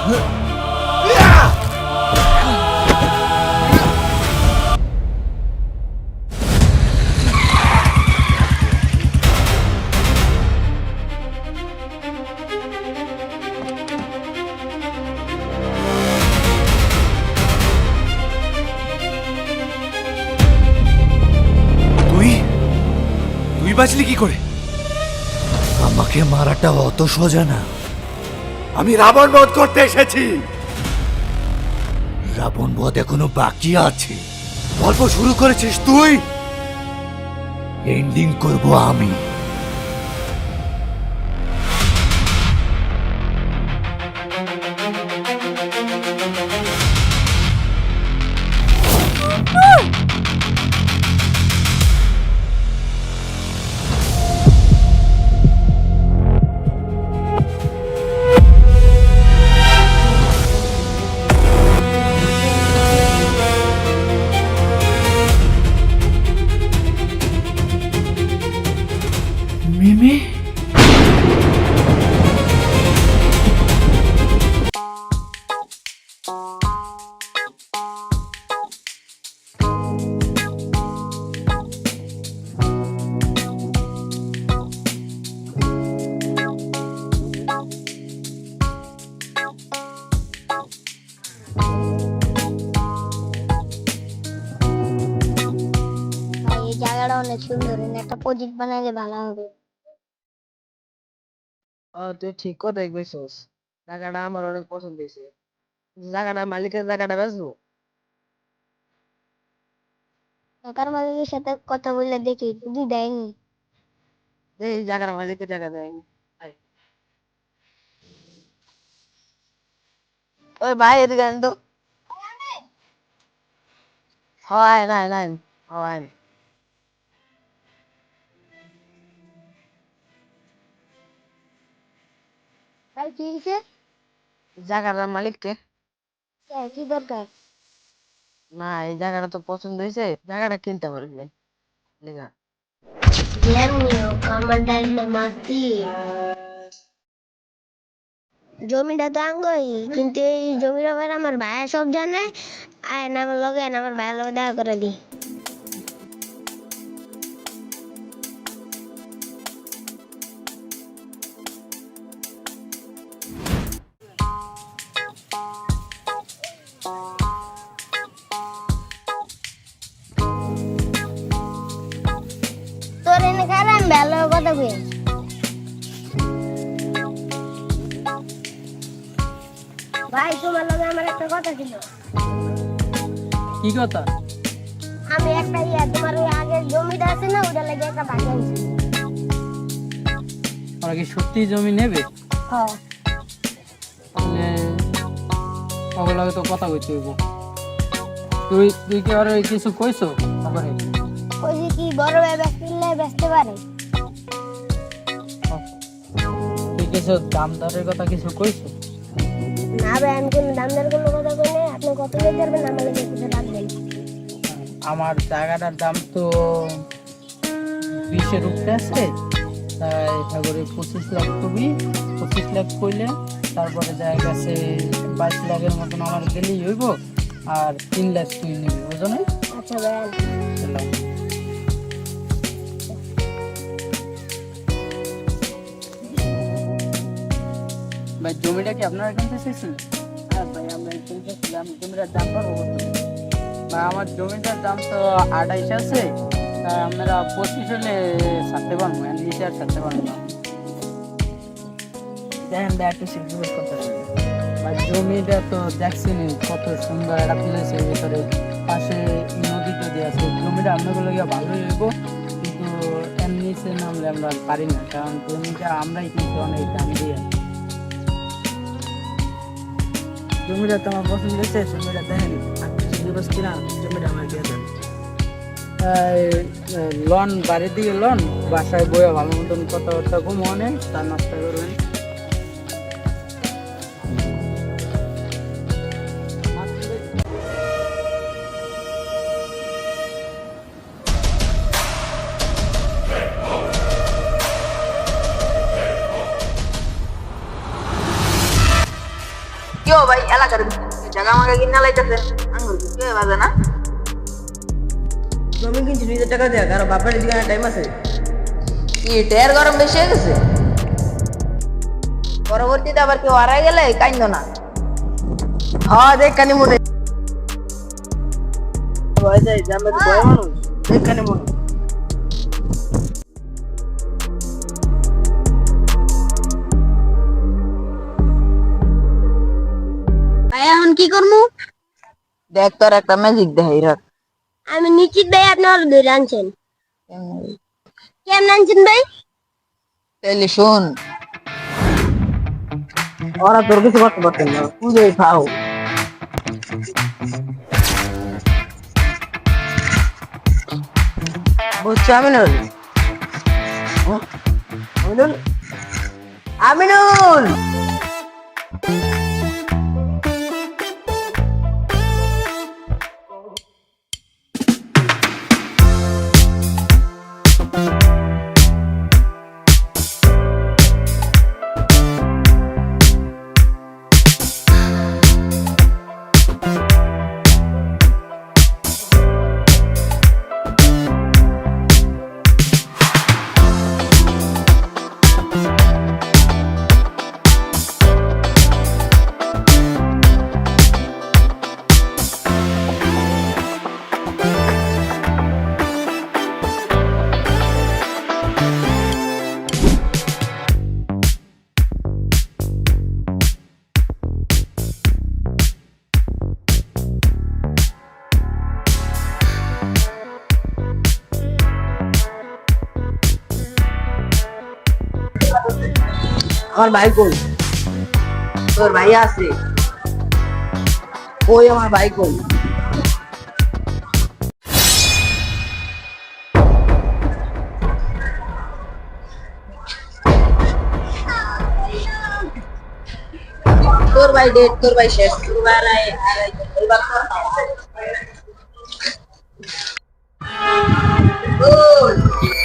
তুই বাঁচলি কি করে? আমাকে মারাটা অত সোজা না। আমি রাবণ বধ করতে এসেছি। রাবণ বধ এখনো বাকি আছে। গল্প শুরু করেছিস তুই। এন্ডিং করব আমি। মিমি, এই জায়গাটা অনেক সুন্দর, একটা প্রজেক্ট বানাইলে ভালো হবে। তুই ঠিক কথাই কইছস। জায়গাটা আমার অনেক পছন্দ হয়েছে। জায়গাটা মালিকের জায়গাটা বেচবো। কাকার মালিকের সাথে কথা বললে দেখি যদি দেয়নি। এই জায়গাটা মালিকের জায়গা দেয়। ওই ভাই এদিকে আন তো। হয় নাই নাই হয়। ভাই কি হয়েছে? জায়গাটার মালিককে কি দরকার? না এই জায়গাটা তো পছন্দ হয়েছে, জায়গাটা কিনতে পারবি লেগা। জমিটা তো আঙ্গই, কিন্তু এই জমির ব্যাপারে আমার ভাইয়া সব জানে। আয় না আমার লগে আয়, আমার ভাইয়ের লগে দেখা করে দি। তোর এনে খারাপ আমি ভালো কথা কই। ভাই তোমার লগে আমার একটা কথা ছিল। কি কথা? আমি একটা তোমার ওই আগের জমিটা আছে না, ওটা লাগে একটা বাকি আনছি। ওরা কি সত্যি জমি নেবে? হ্যাঁ। তাহলে ওগুলো তো কথা কইতে হইব। তুই তুই কি আর কিছু কইছো? তারপরে কইছি কি বড় ভাই বেচতে পারে। তুই কিছু দাম দরের কথা কিছু কইছো? না ভাই, আমি কোনো দামদার কোনো কথা কই নাই। আপনি কত নিতে পারবেন আমার কাছে কিছু রাখবেন। আমার জায়গাটার দাম তো 20-এর উপরে আছে, তাই এবার 25 লাখ কবি। 25 লাখ কইলে তারপরে জায়গা আছে 22 লাখের মতন আমার গেলেই হইব। আর 3 লাখ তুই নিবি, বুঝো না? আচ্ছা ভাই। ভাই জমিটা কি আপনারা কিনতে চাইছেন? হ্যাঁ ভাই, আমরা কিনতেছিলাম। জমিটার দাম পাবো কত? ভাই আমার জমিটার দাম তো 28 আছে, তাই আমরা 25 হলে ছাড়তে পারবো, এর নিচে আর ছাড়তে পারবো না। দেখেন ভাই, একটু সিরিয়াস করতে ভাই, জমিটা তো দেখছেন কত সুন্দর একটা প্লেস, এর ভিতরে পাশে নদী টদি আছে। জমিটা আপনাগুলো গিয়ে ভালোই হইব, কিন্তু এর নিচে নামলে আমরা পারি না, কারণ জমিটা আমরাই কিন্তু অনেক দাম দিয়ে। জমিটা তো আমার পছন্দ হয়েছে, জমিটা দেখেন কিনা, জমিটা আমার দিয়ে দেন। লন বাড়ির দিকে লন, বাসায় বইয়া ভালো মতন কথাবার্তা ঘুমোনে, তার নাস্তা করবেন। কিও ভাই এলাকার জায়গা আমাকে কিনা লাইতেছেন আঙ্গুল কে বাজে না জমি কিনছি নিজের টাকা দেয়া কারো বাপের দিকে টাইম আছে কি টের গরম বেশি হয়ে গেছে পরবর্তীতে আবার কেউ হারাই গেলে কাইন্দ না হ্যাঁ দেখ কানি মোটে ভয় যায় জামে তো ভয় মানুষ দেখ কানি মোটে ভাই এখন কি করবো? দেখ তোর একটা ম্যাজিক দেখাই রাখ আমি নিশ্চিত ভাই আপনি ওর ধরে আনছেন। কেমন আনছেন ভাই? তাহলে শোন ওরা তোর কিছু করতে পারতেন না তুই খাও বুঝছো আমিনুল আমিনুল আমিনুল আমার ভাই কই তোর ভাই আছে ওই আমার ভাই কই তোর ভাই ডেট তোর ভাই শেষ তোর ভাই এবার তোর